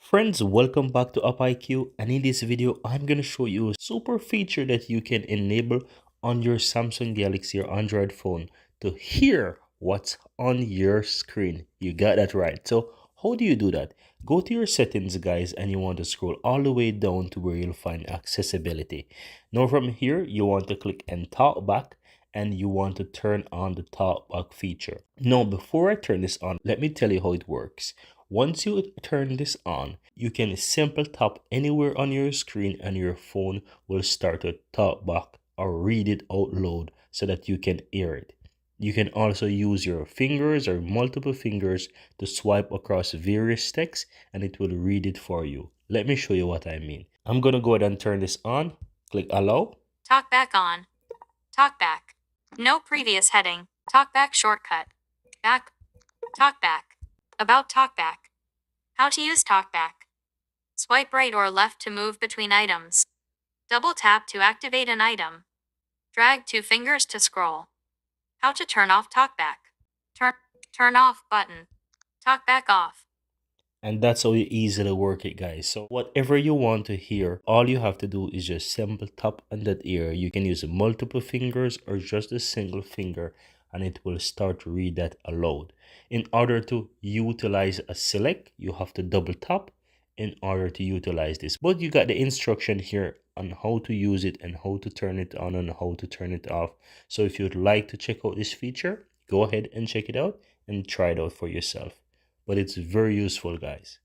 Friends, welcome back to AppIQ, and in this video I'm going to show you a super feature that you can enable on your Samsung Galaxy or Android phone to hear what's on your screen. You got that right. So how do you do that? Go to your settings, guys, and you want to scroll all the way down to where you'll find accessibility. Now from here you want to click on TalkBack, and you want to turn on the TalkBack feature. Now before I turn this on, let me tell you how it works. Once you turn this on, you can simply tap anywhere on your screen and your phone will start to talk back or read it out loud so that you can hear it. You can also use your fingers or multiple fingers to swipe across various texts and it will read it for you. Let me show you what I mean. I'm going to go ahead and turn this on. Click allow. TalkBack on. TalkBack. No previous heading. TalkBack shortcut. Back. TalkBack. About TalkBack. How to use TalkBack. Swipe right or left to move between items. Double tap to activate an item. Drag two fingers to scroll. How to turn off TalkBack. Turn off button. TalkBack off. And that's how you easily work it, guys. So whatever you want to hear, all you have to do is just simple tap on that ear. You can use multiple fingers or just a single finger and it will start to read that aloud. In order to utilize a select, you have to double tap in order to utilize this. But you got the instruction here on how to use it and how to turn it on and how to turn it off. So if you'd like to check out this feature, go ahead and check it out and try it out for yourself. But it's very useful, guys.